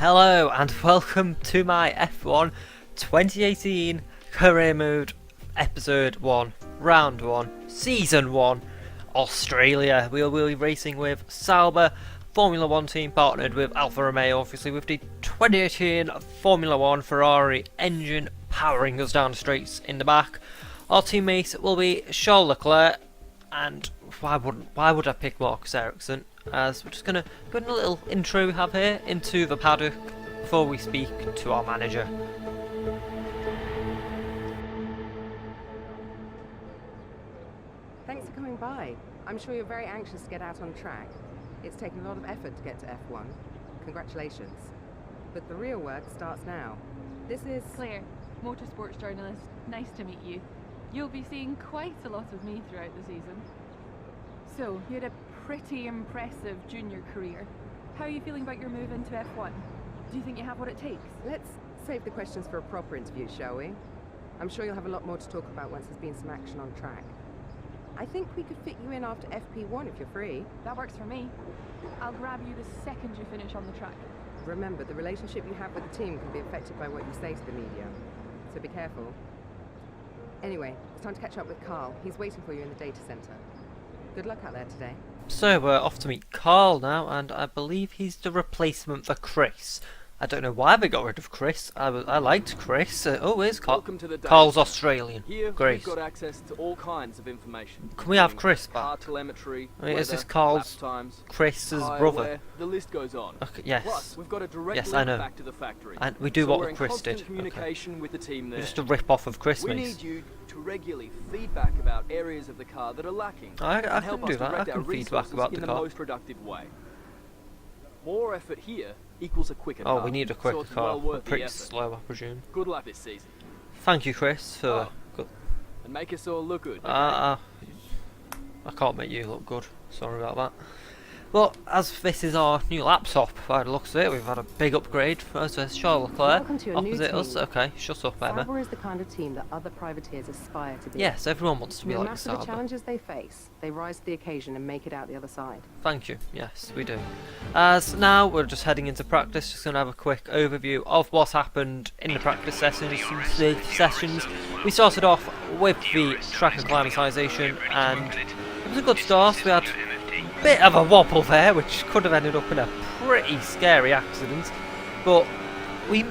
Hello and welcome to my F1 2018 Career Mode Episode 1, Round 1, Season 1, Australia. We will be racing with Sauber Formula 1 team partnered with Alfa Romeo, obviously with the 2018 Formula 1 Ferrari engine powering us down the straights in the back. Our teammate will be Charles Leclerc, and why would I pick Marcus Ericsson? As we're just going to go in a little intro we have here into the paddock before we speak to our manager. Thanks for coming by. I'm sure you're very anxious to get out on track. It's taken a lot of effort to get to F1. Congratulations. But the real work starts now. This is Claire, motorsports journalist. Nice to meet you. You'll be seeing quite a lot of me throughout the season. So, you had a pretty impressive junior career. How are you feeling about your move into F1? Do you think you have what it takes? Let's save the questions for a proper interview, shall we? I'm sure you'll have a lot more to talk about once there's been some action on track. I think we could fit you in after FP1 if you're free. That works for me. I'll grab you the second you finish on the track. Remember, the relationship you have with the team can be affected by what you say to the media, so be careful. Anyway, it's time to catch up with Carl. He's waiting for you in the data center. Good luck out there today. So we're off to meet Carl now, and I believe he's the replacement for Chris. I don't know why they got rid of Chris. I liked Chris. Here's Carl. Welcome to the day. Carl's Australian. Here Great. we've got access to all kinds of information. Can we have including Chris car back? telemetry, I mean, is this weather, Carl's lap times, Chris's tyre brother? wear, the list goes on. Okay, yes. Plus, we've got a direct Yes, link I know. back to the factory. And we do so what we're in Chris constant did. communication with the team there. Just a rip off of Chris, we mate. need you to regularly feedback about areas of the car that are lacking. I and help can do us that. I direct our can feedback resources about in the the car. most productive way. More effort here equals a quicker car. Oh, we need a so quicker it's car. well worth the Pretty effort. slow, I presume. Good luck this season. Thank you, Chris, for. Oh. And make us all look good. I can't make you look good. Sorry about that. Well, as this is our new laptop, by the looks of it, we've had a big upgrade. First, there's Charles Leclerc Welcome to your new opposite us. team. Okay, shut up, Emma. Sauber is the kind of team that other privateers aspire to be. Yes, everyone wants to be No like matter the Sauber. challenges they face, they rise to the occasion and make it out the other side. Thank you. Yes, we do. As now we're just heading into practice, just going to have a quick overview of what happened in the practice sessions. We started off with the track acclimatization, and it was a good start. We had a bit of a wobble there, which could have ended up in a pretty scary accident, but we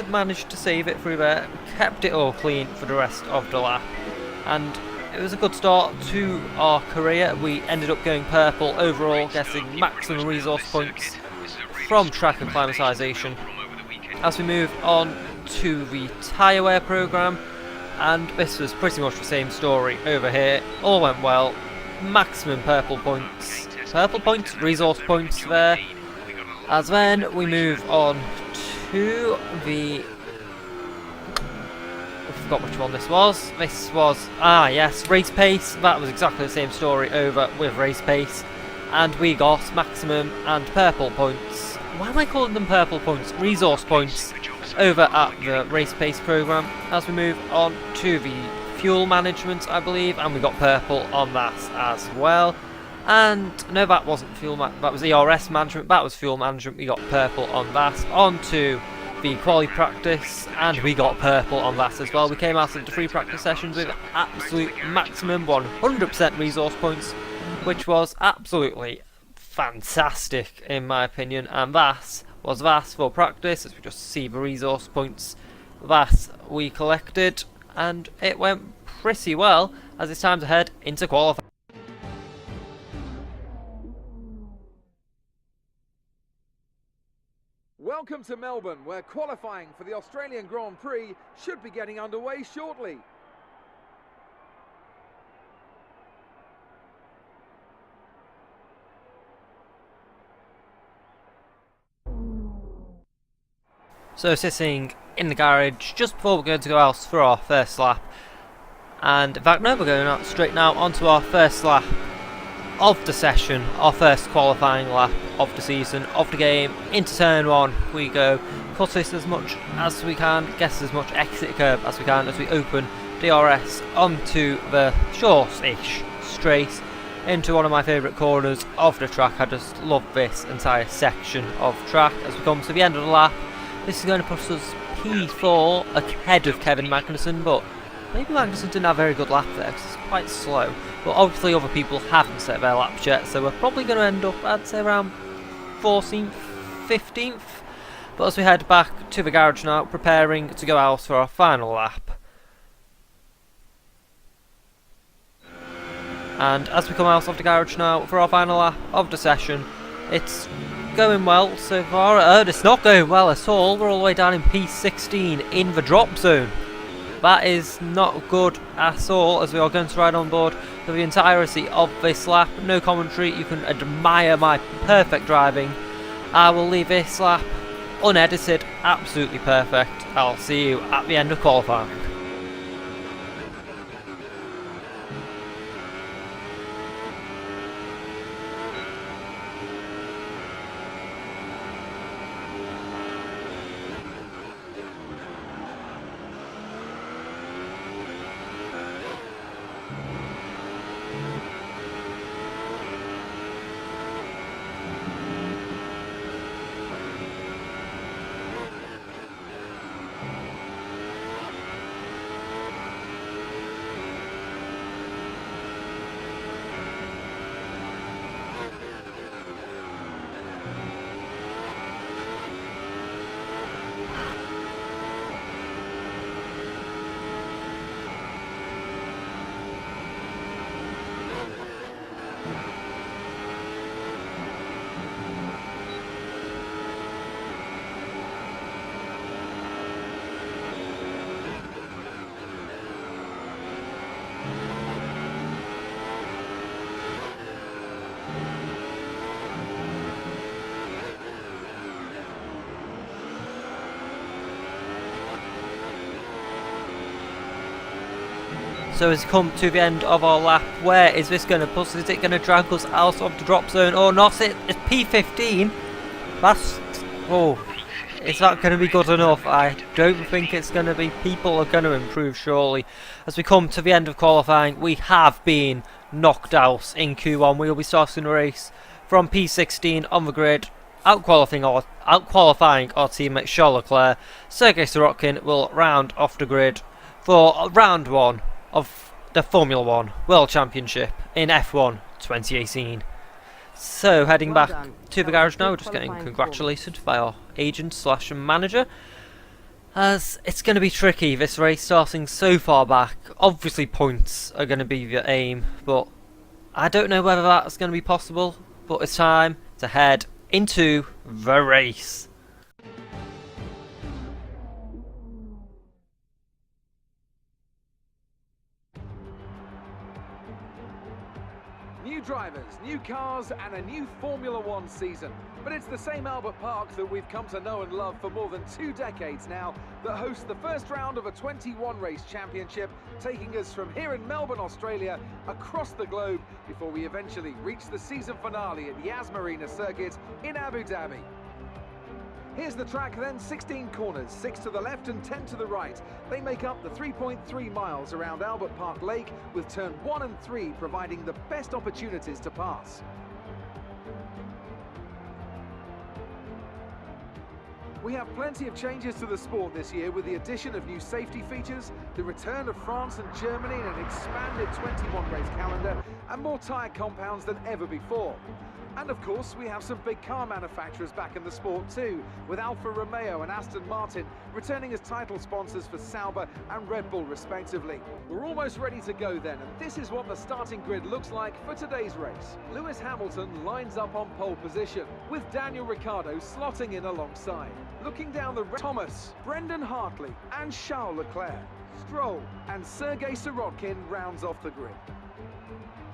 managed to save it through there. We kept it all clean for the rest of the lap, and it was a good start to our career. We ended up going purple overall, getting maximum resource points from track acclimatization. As we move on to the tyre wear program, and this was pretty much the same story over here. All went well, maximum purple points, resource points there. As then we move on to the, I forgot which one this was. This was, yes, race pace. That was exactly the same story over with race pace, and we got maximum and purple points. Why am I calling them purple points? Resource points over at the race pace program. As we move on to the fuel management, I believe, and we got purple on that as well. And no, that wasn't that was ERS management. That was fuel management. We got purple on that. On to the quali practice, and we got purple on that as well. We came out of the free practice sessions with absolute maximum 100% resource points, which was absolutely fantastic in my opinion. And that was that for practice, as we just see the resource points that we collected, and it went pretty well. As it's time to head into qualifying. Welcome to Melbourne, where qualifying for the Australian Grand Prix should be getting underway shortly. So sitting in the garage just before we're going to go out for our first lap, and in fact no, we're going out straight now onto our first lap of the session, our first qualifying lap of the season, of the game. Into turn one we go, cut this as much as we can, get as much exit curb as we can as we open DRS onto the short-ish straight. into one of my favourite corners of the track. I just love this entire section of track. As we come to the end of the lap, this is going to put us P4 ahead of Kevin Magnussen, but maybe Magnussen didn't have a very good lap there because it's quite slow. But obviously other people haven't set their laps yet, so we're probably going to end up, I'd say, around 14th, 15th. But as we head back to the garage now, preparing to go out for our final lap. And as we come out of the garage now for our final lap of the session, it's going well so far. It's not going well at all. We're all the way down in P16 in the drop zone. That is not good at all, as we are going to ride on board for the entirety of this lap. No commentary, you can admire my perfect driving. I will leave this lap unedited, absolutely perfect. I'll see you at the end of qualifying. So as we come to the end of our lap, where is this going to put us? Is it going to drag us out of the drop zone or not? It's P15. That's... oh, is that going to be good enough? I don't think it's going to be. People are going to improve surely. As we come to the end of qualifying, we have been knocked out in Q1. We will be starting the race from P16 on the grid, out-qualifying our teammate Charles Leclerc. Sergei Sorokin will round off the grid for round 1 of the Formula 1 World Championship in F1 2018. So heading back to the garage now, just getting congratulated by our agent slash manager, as it's going to be tricky this race starting so far back. Obviously points are going to be the aim, but I don't know whether that's going to be possible. But it's time to head into the race. New drivers, new cars and a new Formula One season. But it's the same Albert Park that we've come to know and love for more than 2 decades now that hosts the first round of a 21 race championship, taking us from here in Melbourne, Australia, across the globe before we eventually reach the season finale at Yas Marina Circuit in Abu Dhabi. Here's the track then, 16 corners, 6 to the left and 10 to the right. They make up the 3.3 miles around Albert Park Lake, with turn 1 and 3 providing the best opportunities to pass. We have plenty of changes to the sport this year, with the addition of new safety features, the return of France and Germany in an expanded 21 race calendar, and more tyre compounds than ever before. And of course, we have some big car manufacturers back in the sport too, with Alfa Romeo and Aston Martin returning as title sponsors for Sauber and Red Bull respectively. We're almost ready to go then, and this is what the starting grid looks like for today's race. Lewis Hamilton lines up on pole position, with Daniel Ricciardo slotting in alongside. Looking down the Thomas, Brendan Hartley and Charles Leclerc. Stroll and Sergei Sorokin rounds off the grid.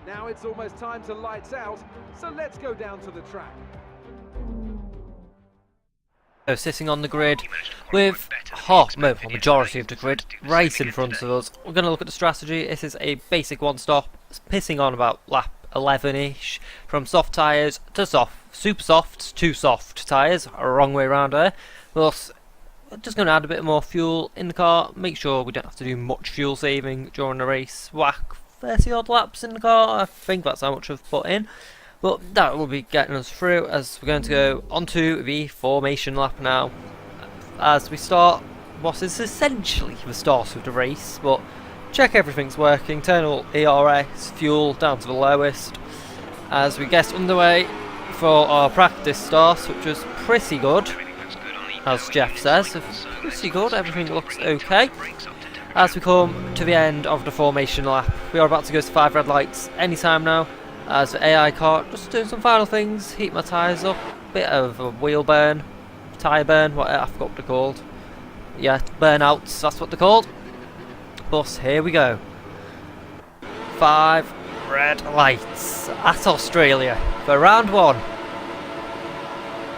Now it's almost time to lights out, so let's go down to the track. So sitting on the grid with the majority of the grid right in front of us, we're going to look at the strategy. This is a basic one stop, pissing on about lap 11ish, from soft tyres to super soft to soft tyres, wrong way around there. Plus, we're just going to add a bit more fuel in the car, make sure we don't have to do much fuel saving during the race. Whack 30 odd laps in the car. I think that's how much I've put in. But that will be getting us through as we're going to go onto the formation lap now. As we start what is essentially the start of the race, but check everything's working, turn all ERS, fuel down to the lowest. As we get underway for our practice start, which was pretty good, as Jeff says, pretty good, everything looks okay. As we come to the end of the formation lap, we are about to go to 5 red lights anytime now. As the AI car, just doing some final things, heat my tyres up, bit of a wheel burn, tyre burn, I forgot what they're called. Yeah, burnouts, that's what they're called. But here we go. 5 red lights at Australia for round 1.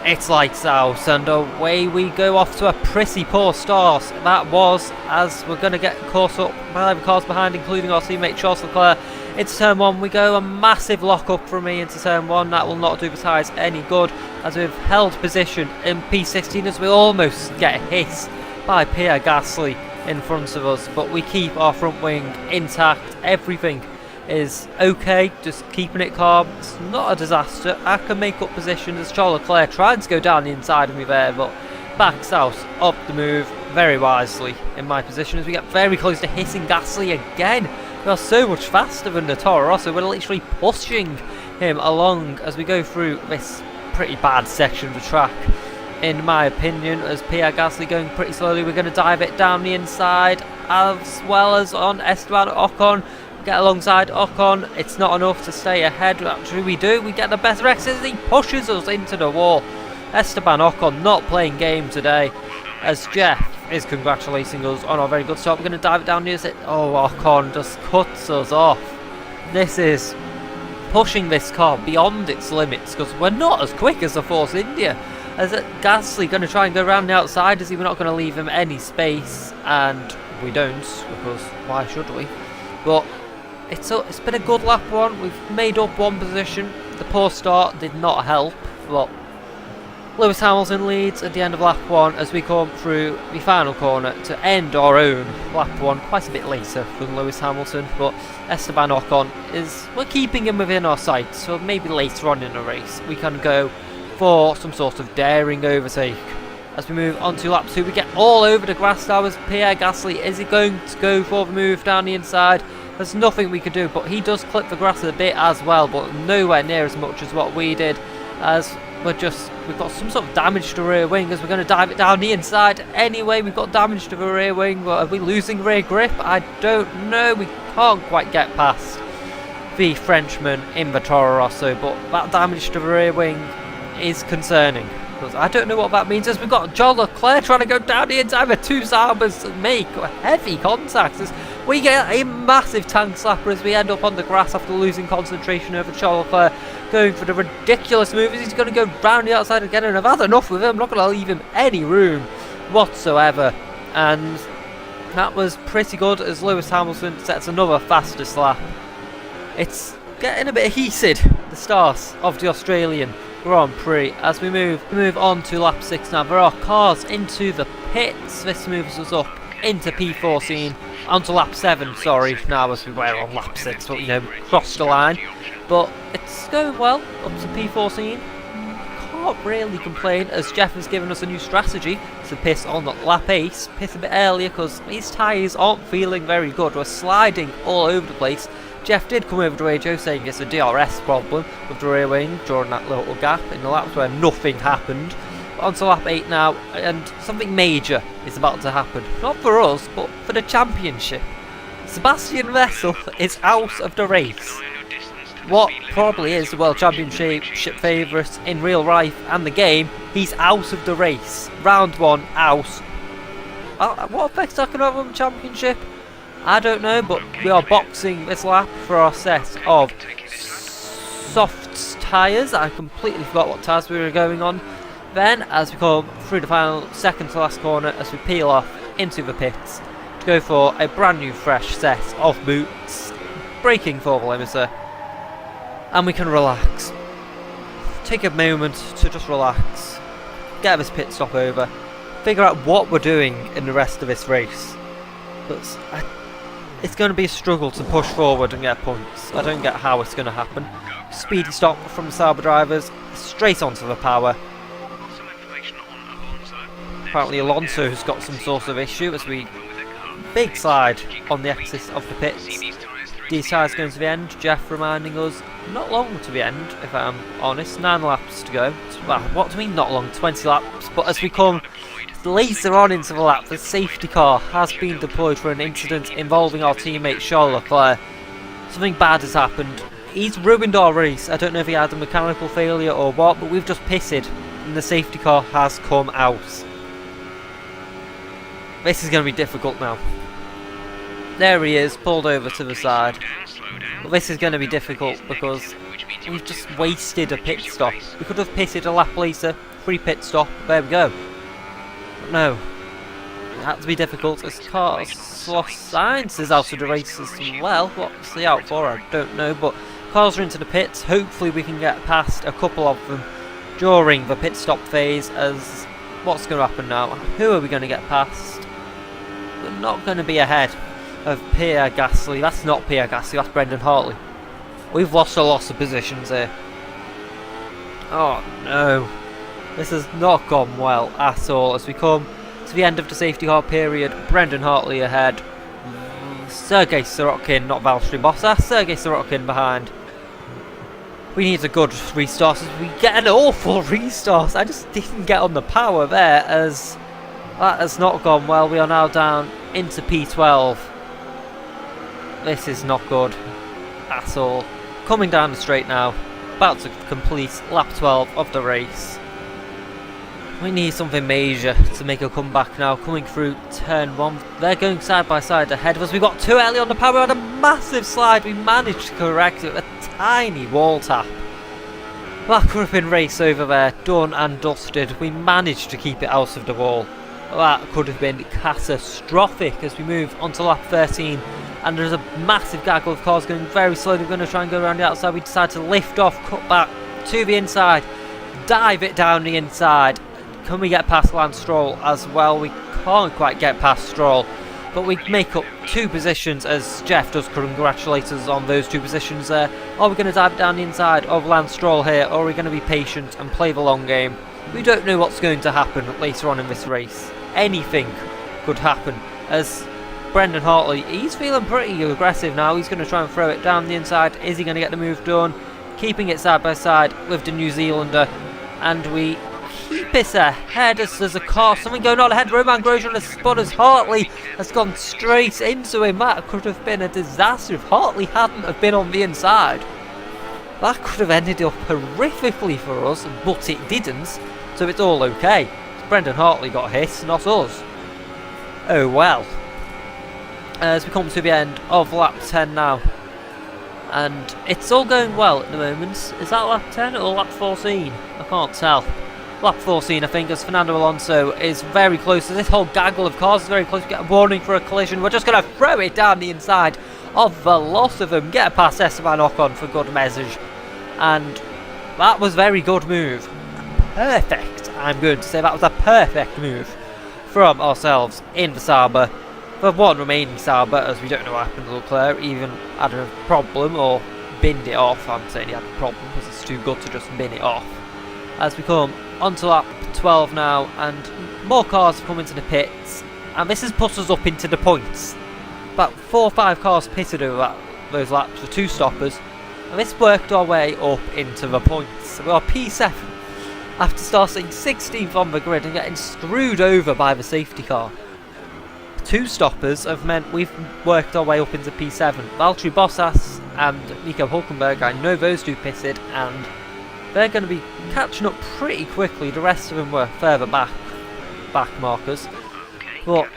It's lights out and away we go off to a pretty poor start. That was, as we're going to get caught up by the cars behind, including our teammate Charles Leclerc. Into turn 1 we go, a massive lock up from me into turn 1. That will not do the tyres any good, as we've held position in P16 as we almost get hit by Pierre Gasly in front of us, but we keep our front wing intact. Everything is okay, just keeping it calm. It's not a disaster. I can make up positions as Charles Leclerc trying to go down the inside of me there, but backs out up the move very wisely in my position as we get very close to hitting Gasly again. We are so much faster than the Toro Rosso. We're literally pushing him along as we go through this pretty bad section of the track, in my opinion, as Pierre Gasly going pretty slowly. We're going to dive it down the inside as well as on Esteban Ocon. Get alongside Ocon. It's not enough to stay ahead. Actually we do. We get the better exit as he pushes us into the wall. Esteban Ocon not playing game today, as Jeff is congratulating us on our very good start. We're going to dive it down here. Oh, Ocon just cuts us off. This is pushing this car beyond its limits, because we're not as quick as the Force India. As Gasly going to try and go around the outside, as we're not going to leave him any space, and we don't, because why should we? But it's been a good lap 1. We've made up 1 position. The poor start did not help, but Lewis Hamilton leads at the end of lap 1 as we come through the final corner to end our own lap 1 quite a bit later than Lewis Hamilton, but Esteban Ocon we're keeping him within our sights, so maybe later on in the race we can go for some sort of daring overtake. As we move on to lap 2, we get all over the grass now as Pierre Gasly, is he going to go for the move down the inside? There's nothing we could do, but he does clip the grass a bit as well, but nowhere near as much as what we did, as we've got some sort of damage to the rear wing as we're going to dive it down the inside. Anyway, we've got damage to the rear wing. Are we losing rear grip? I don't know. We can't quite get past the Frenchman in the Toro Rosso, but that damage to the rear wing is concerning, because I don't know what that means, as we've got Charles Leclerc trying to go down the inside with 2 Saubers make heavy contact as we get a massive tank slapper as we end up on the grass after losing concentration over Charles Leclerc, going for the ridiculous move as he's going to go round the outside again, and I've had enough with him. I'm not going to leave him any room whatsoever. And that was pretty good as Lewis Hamilton sets another fastest lap. It's getting a bit heated, the start of the Australian Grand Prix, as we move on to lap 6 now. There are cars into the pits. This moves us up into P14, onto lap 7, sorry, now as we were on lap 6, but you know, crossed the line. But it's going well up to P14. Can't really complain, as Jeff has given us a new strategy to pit on lap 8, pit a bit earlier because these tyres aren't feeling very good. We're sliding all over the place. Jeff did come over the radio saying it's a DRS problem with the rear wing during that little gap in the laps where nothing happened. But onto lap 8 now, and something major is about to happen. Not for us, but for the championship. Sebastian Vettel is out of the race. What probably is the World Championship favourite in real life and the game, he's out of the race. Round 1 out. What effects that can have on the championship? I don't know, but we are boxing this lap for our set of soft tyres. I completely forgot what tyres we were going on. Then, as we come through the final second to last corner, as we peel off into the pits to go for a brand new fresh set of boots, braking for the limiter, and we can relax. Take a moment to just relax, get this pit stop over, figure out what we're doing in the rest of this race. But it's going to be a struggle to push forward and get points. I don't get how it's going to happen. Speedy stop from the Sauber drivers, straight onto the power. Apparently Alonso's got some sort of issue as we big slide on the exit of the pits. These tyres going to the end. Jeff reminding us not long to the end, if I'm honest. 9 laps to go. Well, what do we mean not long? 20 laps. But as we come later on into the lap, the safety car has been deployed for an incident involving our teammate Charles Leclerc. Something bad has happened. He's ruined our race. I don't know if he had a mechanical failure or what, but we've just pitted and the safety car has come out. This is going to be difficult now. There he is, pulled over to the side. But this is going to be difficult because we've just wasted a pit stop. We could have pitted a lap later, free pit stop, there we go. But no, it had to be difficult as Carlos lost Sainz is out of the race as well. What's he out for? I don't know, but cars are into the pits. Hopefully we can get past a couple of them during the pit stop phase. As what's going to happen now? Who are we going to get past? We're not going to be ahead of Pierre Gasly. That's not Pierre Gasly, that's Brendan Hartley. We've lost a lot of positions here. Oh no. This has not gone well at all. As we come to the end of the safety car period, Brendan Hartley ahead. Sergei Sorokin, not Valtteri Bottas. Sergei Sorokin behind. We need a good restart as we get an awful restart. I just didn't get on the power there as that has not gone well. We are now down into P12. This is not good at all. Coming down the straight now. About to complete lap 12 of the race. We need something major to make a comeback now. Coming through turn 1. They're going side by side ahead of us. We got too early on the power. We had a massive slide. We managed to correct it with a tiny wall tap. That could have been race over there. Done and dusted. We managed to keep it out of the wall. That could have been catastrophic as we move on to lap 13. And there's a massive gaggle of cars going very slowly. We're going to try and go around the outside. We decide to lift off, cut back to the inside, dive it down the inside. Can we get past Lance Stroll as well? We can't quite get past Stroll, but we make up 2 positions as Jeff does congratulate us on those 2 positions there. Are we going to dive it down the inside of Lance Stroll here, or are we going to be patient and play the long game? We don't know what's going to happen later on in this race. Anything could happen as Brendan Hartley, he's feeling pretty aggressive now. He's going to try and throw it down the inside. Is he going to get the move done? Keeping it side by side with the New Zealander. And we keep it ahead as there's a car. Something going on ahead. Romain Grosjean has spun as Hartley has gone straight into him. That could have been a disaster if Hartley hadn't have been on the inside. That could have ended up horrifically for us, but it didn't. So it's all okay. Brendan Hartley got hit, not us. Oh well. As we come to the end of lap 10 now, and it's all going well at the moment. Is that lap 10 or lap 14? I can't tell. Lap 14 I think, as Fernando Alonso is very close. This whole gaggle of cars is very close. We get a warning for a collision. We're just going to throw it down the inside of the lot of them. Get past Esteban Ocon for good message, and that was very good move. Perfect. I'm going to say that was a perfect move from ourselves in the Sauber. The one remaining Sauber, as we don't know what happened to Leclerc, even had a problem or binned it off. I'm saying he had a problem because it's too good to just bin it off. As we come onto lap 12 now, and more cars have come into the pits, and this has put us up into the points. About 4 or 5 cars pitted over those laps with 2 stoppers, and this worked our way up into the points. We are P7 after starting 16th on the grid and getting screwed over by the safety car. 2 stoppers have meant we've worked our way up into P7. Valtteri Bottas and Nico Hülkenberg, I know those 2 pitted, and they're going to be catching up pretty quickly. The rest of them were further back markers. But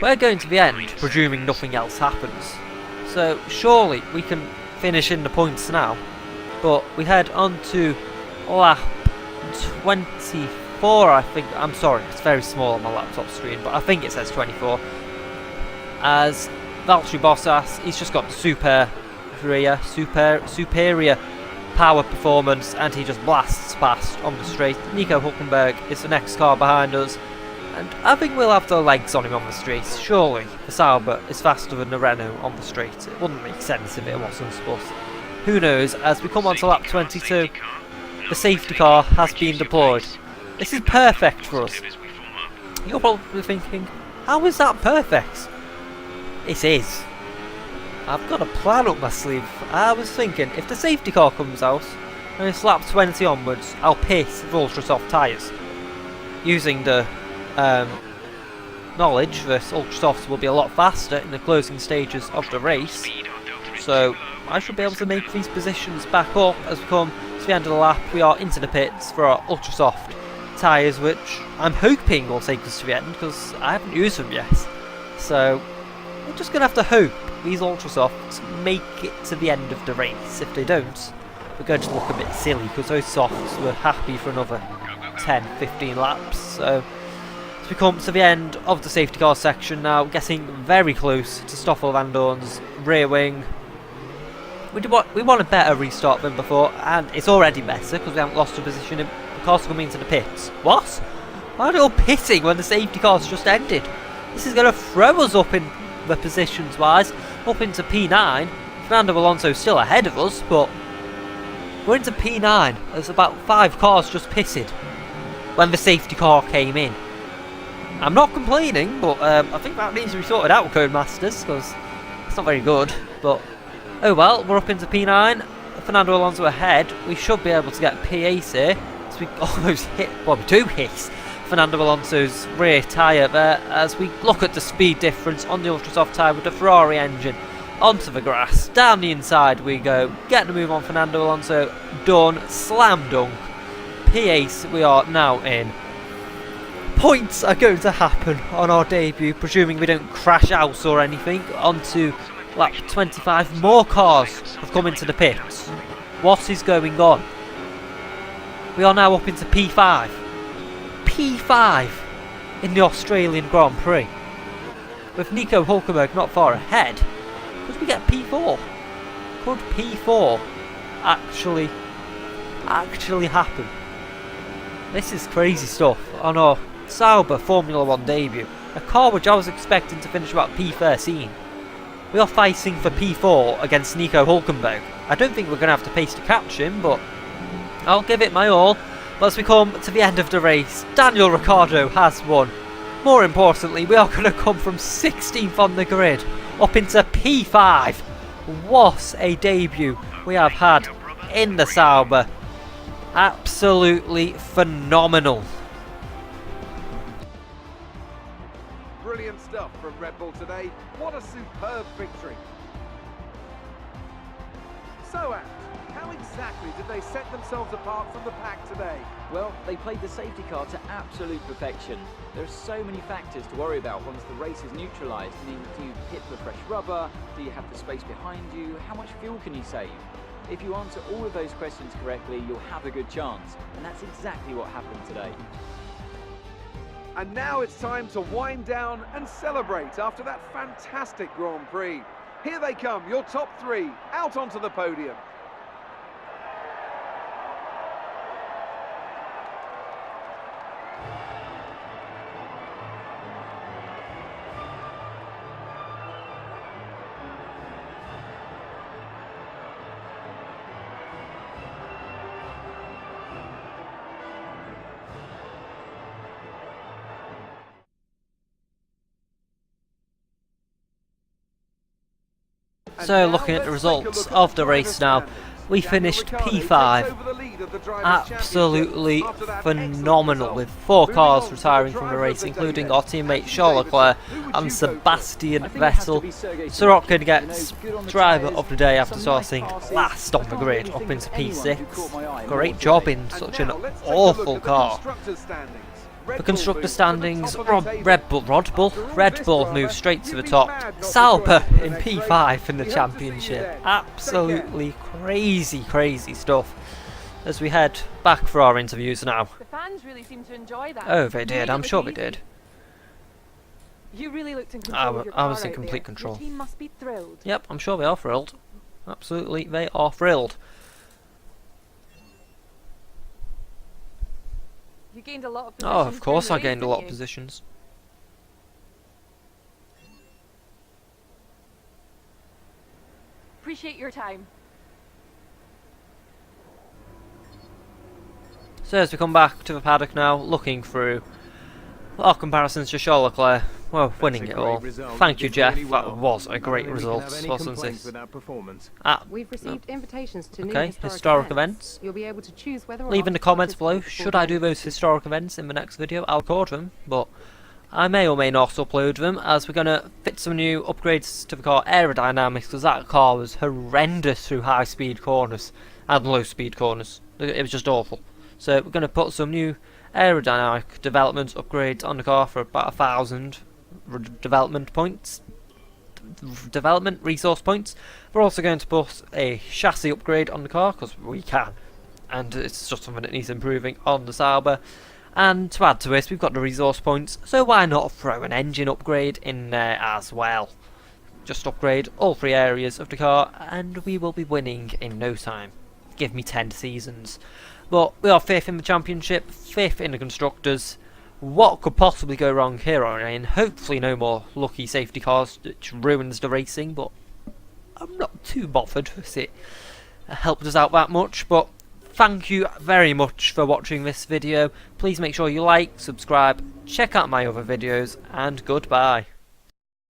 we're going to the end, presuming nothing else happens. So surely we can finish in the points now. But we head on to lap 24, I think. I'm sorry, it's very small on my laptop screen, but I think it says 24. As Valtteri Bottas, he's just got superior power performance, and he just blasts past on the straight. Nico Hülkenberg is the next car behind us, And I think we'll have the legs on him on the streets. Surely the Sauber is faster than the Renault on the street. It wouldn't make sense if it wasn't, but who knows. As we come on to lap 22, the safety car has been deployed. This is perfect for us. You're probably thinking, how is that perfect? It is. I've got a plan up my sleeve. I was thinking, if the safety car comes out, and it's lap 20 onwards, I'll pit with ultra soft tyres. Using the knowledge that ultra softs will be a lot faster in the closing stages of the race. So I should be able to make these positions back up as we come to the end of the lap. We are into the pits for our ultra soft tyres, which I'm hoping will take us to the end because I haven't used them yet. So we're just going to have to hope these ultra softs make it to the end of the race. If they don't, we're going to look a bit silly because those softs were happy for another 10-15 laps. So as we come to the end of the safety car section now, getting very close to Stoffel Van Dorn's rear wing. We want a better restart than before, and it's already better because we haven't lost a position. The cars are coming into the pits. What? Why are they all pitting when the safety cars just ended? This is going to throw us up in the positions wise, up into P9. Fernando Alonso's still ahead of us, but we're into P9. There's about 5 cars just pitted when the safety car came in. I'm not complaining, but I think that needs to be sorted out, Codemasters, because it's not very good. But oh well, we're up into P9. Fernando Alonso ahead. We should be able to get P8 here. So we almost hit, well, we do hit Fernando Alonso's rear tyre there as we look at the speed difference on the ultra soft tyre with the Ferrari engine. Onto the grass, down the inside we go, getting a move on Fernando Alonso, done, slam dunk, P8 we are now in. Points are going to happen on our debut, presuming we don't crash out or anything, onto lap 25, more cars have come into the pits. What is going on? We are now up into P5. P5 in the Australian Grand Prix. With Nico Hulkenberg not far ahead, could we get P4? Could P4 actually happen? This is crazy stuff on our Sauber Formula 1 debut. A car which I was expecting to finish about P13. We are fighting for P4 against Nico Hulkenberg. I don't think we're going to have the pace to catch him, but I'll give it my all. But as we come to the end of the race, Daniel Ricciardo has won. More importantly, we are going to come from 16th on the grid up into P5. What a debut we have had in the Sauber. Absolutely phenomenal. Brilliant stuff from Red Bull today. What a superb victory. So, Ant, how exactly did they set themselves apart from the pack today? Well, they played the safety car to absolute perfection. There are so many factors to worry about once the race is neutralised. I mean, do you pit for fresh rubber? Do you have the space behind you? How much fuel can you save? If you answer all of those questions correctly, you'll have a good chance. And that's exactly what happened today. And now it's time to wind down and celebrate after that fantastic Grand Prix. Here they come, your top 3, out onto the podium. So looking at the results of the race now, we finished P5, absolutely phenomenal, with 4 cars retiring from the race, including our teammate Charles Leclerc and Sebastian Vettel. Sorokin gets driver of the day after starting last on the grid up into P6. Great job in such an awful car. The constructor standings, Red Bull moves straight to the top. Sauber in P5 in the championship. Absolutely crazy stuff. As we head back for our interviews now. The fans really seem to enjoy that. Oh, they did. I'm sure they did. You really looked in control of your car I was in out complete there. control. Your team must be thrilled. Yep, I'm sure they are thrilled. Absolutely, they are thrilled. You gained a lot of positions. Oh, of course I during the race, gained a lot of didn't you? positions. Appreciate your time. So as we come back to the paddock now, looking through our comparisons to Charles Leclerc, well, winning it all. Thank you, Jeff. That was a great result, wasn't it? We've received invitations to new Okay, historic events. You'll be able to choose whether or Leave in not the to comments below, participate should before I do those historic events in the next video? I'll record them, but I may or may not upload them, as we're going to fit some new upgrades to the car aerodynamics, because that car was horrendous through high speed corners and low speed corners. It was just awful. So we're going to put some new aerodynamic development upgrades on the car for about 1,000 development points. Development resource points. We're also going to put a chassis upgrade on the car, because we can. And it's just something that needs improving on the Sauber. And to add to this, we've got the resource points, so why not throw an engine upgrade in there as well? Just upgrade all 3 areas of the car, and we will be winning in no time. Give me 10 seasons. But we are 5th in the championship, 5th in the constructors. What could possibly go wrong here on in? Hopefully no more lucky safety cars, which ruins the racing, but I'm not too bothered as it helped us out that much. But thank you very much for watching this video. Please make sure you like, subscribe, check out my other videos, and goodbye.